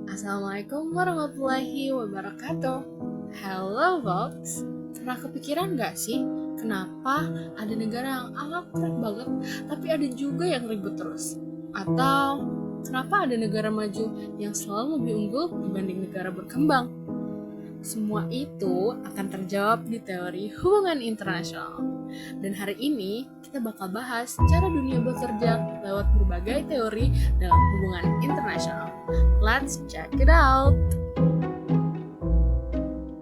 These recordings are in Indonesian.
Assalamualaikum warahmatullahi wabarakatuh. Hello folks, pernah kepikiran gak sih kenapa ada negara yang akrab banget tapi ada juga yang ribut terus? Atau kenapa ada negara maju yang selalu lebih unggul dibanding negara berkembang? Semua itu akan terjawab di teori hubungan internasional. Dan hari ini kita bakal bahas cara dunia bekerja lewat berbagai teori dalam hubungan internasional. Let's check it out!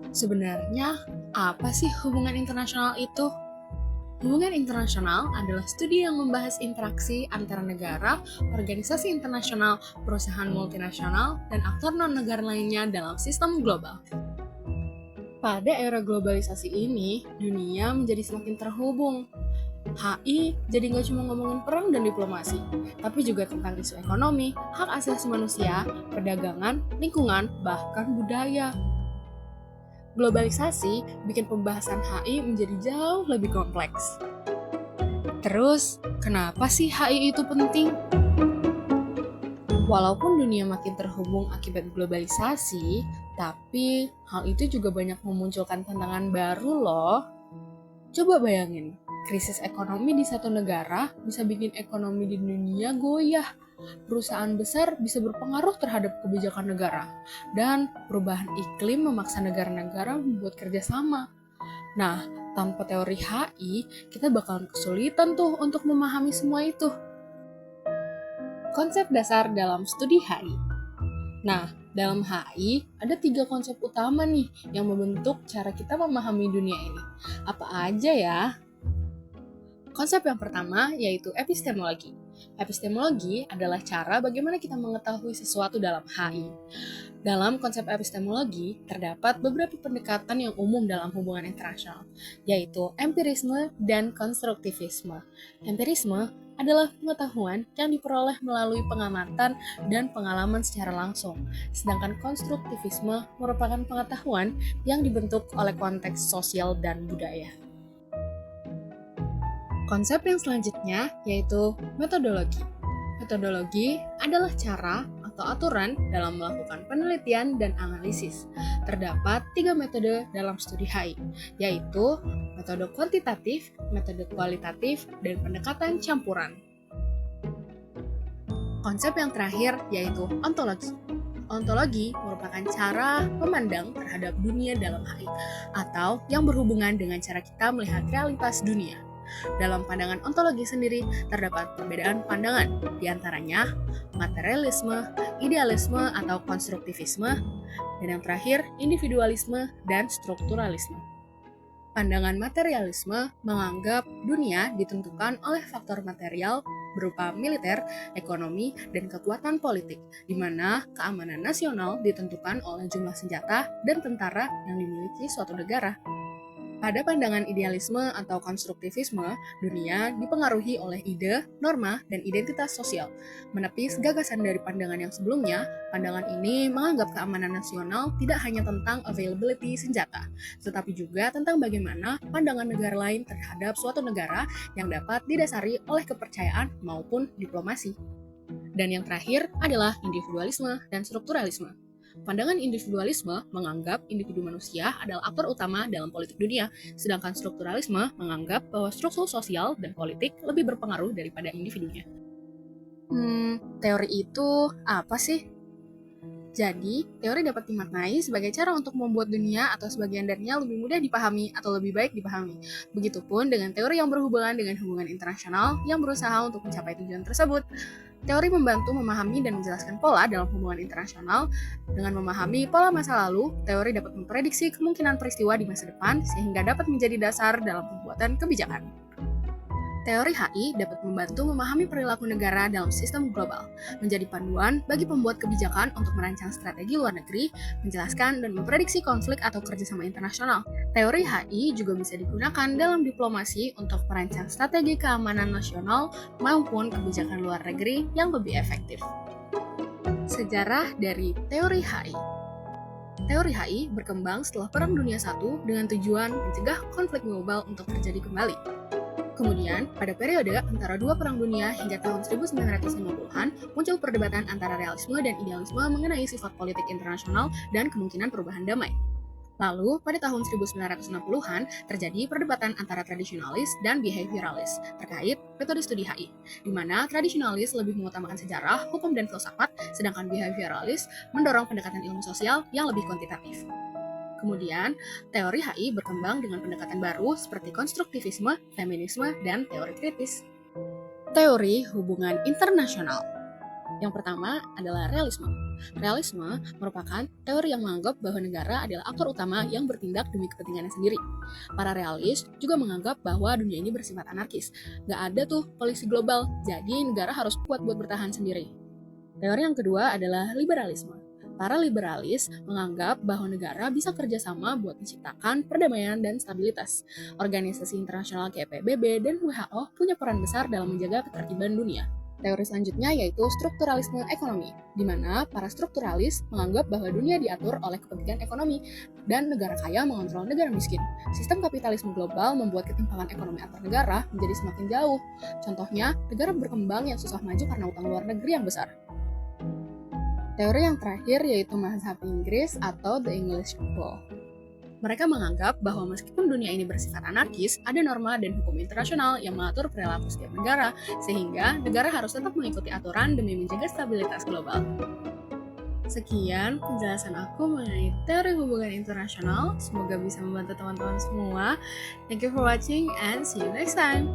Sebenarnya, apa sih hubungan internasional itu? Hubungan internasional adalah studi yang membahas interaksi antara negara, organisasi internasional, perusahaan multinasional, dan aktor non-negara lainnya dalam sistem global. Pada era globalisasi ini, dunia menjadi semakin terhubung. HI jadi nggak cuma ngomongin perang dan diplomasi, tapi juga tentang isu ekonomi, hak asasi manusia, perdagangan, lingkungan, bahkan budaya. Globalisasi bikin pembahasan HI menjadi jauh lebih kompleks. Terus, kenapa sih HI itu penting? Walaupun dunia makin terhubung akibat globalisasi, tapi hal itu juga banyak memunculkan tantangan baru loh. Coba bayangin, krisis ekonomi di satu negara bisa bikin ekonomi di dunia goyah. Perusahaan besar bisa berpengaruh terhadap kebijakan negara, dan perubahan iklim memaksa negara-negara membuat kerjasama. Nah, tanpa teori HI, kita bakalan kesulitan tuh untuk memahami semua itu. Konsep dasar dalam studi HI. Nah, dalam HI ada 3 konsep utama nih yang membentuk cara kita memahami dunia ini. Apa aja ya? Konsep yang pertama yaitu epistemologi. Epistemologi adalah cara bagaimana kita mengetahui sesuatu dalam HI. Dalam konsep epistemologi, terdapat beberapa pendekatan yang umum dalam hubungan internasional, yaitu empirisme dan konstruktivisme. Empirisme adalah pengetahuan yang diperoleh melalui pengamatan dan pengalaman secara langsung, sedangkan konstruktivisme merupakan pengetahuan yang dibentuk oleh konteks sosial dan budaya. Konsep yang selanjutnya yaitu metodologi. Metodologi adalah cara atau aturan dalam melakukan penelitian dan analisis. Terdapat 3 metode dalam studi HI, yaitu metode kuantitatif, metode kualitatif, dan pendekatan campuran. Konsep yang terakhir yaitu ontologi. Ontologi merupakan cara memandang terhadap dunia dalam HI, atau yang berhubungan dengan cara kita melihat realitas dunia. Dalam pandangan ontologi sendiri, terdapat perbedaan pandangan, diantaranya materialisme, idealisme atau konstruktivisme, dan yang terakhir, individualisme dan strukturalisme. Pandangan materialisme menganggap dunia ditentukan oleh faktor material berupa militer, ekonomi, dan kekuatan politik, di mana keamanan nasional ditentukan oleh jumlah senjata dan tentara yang dimiliki suatu negara. Pada pandangan idealisme atau konstruktivisme, dunia dipengaruhi oleh ide, norma, dan identitas sosial. Menepis gagasan dari pandangan yang sebelumnya, pandangan ini menganggap keamanan nasional tidak hanya tentang availability senjata, tetapi juga tentang bagaimana pandangan negara lain terhadap suatu negara yang dapat didasari oleh kepercayaan maupun diplomasi. Dan yang terakhir adalah individualisme dan strukturalisme. Pandangan individualisme menganggap individu manusia adalah aktor utama dalam politik dunia, sedangkan strukturalisme menganggap bahwa struktur sosial dan politik lebih berpengaruh daripada individunya. Teori itu apa sih? Jadi, teori dapat dimaknai sebagai cara untuk membuat dunia atau sebagian darinya lebih mudah dipahami atau lebih baik dipahami. Begitupun dengan teori yang berhubungan dengan hubungan internasional yang berusaha untuk mencapai tujuan tersebut. Teori membantu memahami dan menjelaskan pola dalam hubungan internasional. Dengan memahami pola masa lalu, teori dapat memprediksi kemungkinan peristiwa di masa depan sehingga dapat menjadi dasar dalam pembuatan kebijakan. Teori HI dapat membantu memahami perilaku negara dalam sistem global, menjadi panduan bagi pembuat kebijakan untuk merancang strategi luar negeri, menjelaskan dan memprediksi konflik atau kerjasama internasional. Teori HI juga bisa digunakan dalam diplomasi untuk merancang strategi keamanan nasional maupun kebijakan luar negeri yang lebih efektif. Sejarah dari teori HI. Teori HI berkembang setelah Perang Dunia I dengan tujuan mencegah konflik global untuk terjadi kembali. Kemudian, pada periode antara dua perang dunia hingga tahun 1950-an, muncul perdebatan antara realisme dan idealisme mengenai sifat politik internasional dan kemungkinan perubahan damai. Lalu, pada tahun 1960-an, terjadi perdebatan antara tradisionalis dan behaviораlis terkait metode studi HI, di mana tradisionalis lebih mengutamakan sejarah, hukum, dan filsafat, sedangkan behaviораlis mendorong pendekatan ilmu sosial yang lebih kuantitatif. Kemudian, teori HI berkembang dengan pendekatan baru seperti konstruktivisme, feminisme, dan teori kritis. Teori hubungan internasional. Yang pertama adalah realisme. Realisme merupakan teori yang menganggap bahwa negara adalah aktor utama yang bertindak demi kepentingannya sendiri. Para realis juga menganggap bahwa dunia ini bersifat anarkis. Gak ada tuh polisi global, jadi negara harus kuat buat bertahan sendiri. Teori yang kedua adalah liberalisme. Para liberalis menganggap bahwa negara bisa kerjasama buat menciptakan perdamaian dan stabilitas. Organisasi internasional kayak PBB dan WHO punya peran besar dalam menjaga ketertiban dunia. Teori selanjutnya yaitu strukturalisme ekonomi, di mana para strukturalis menganggap bahwa dunia diatur oleh kepentingan ekonomi dan negara kaya mengontrol negara miskin. Sistem kapitalisme global membuat ketimpangan ekonomi antar negara menjadi semakin jauh. Contohnya, negara berkembang yang susah maju karena utang luar negeri yang besar. Teori yang terakhir yaitu mazhab Inggris atau The English School. Mereka menganggap bahwa meskipun dunia ini bersifat anarkis, ada norma dan hukum internasional yang mengatur perilaku setiap negara, sehingga negara harus tetap mengikuti aturan demi menjaga stabilitas global. Sekian penjelasan aku mengenai teori hubungan internasional. Semoga bisa membantu teman-teman semua. Thank you for watching and see you next time.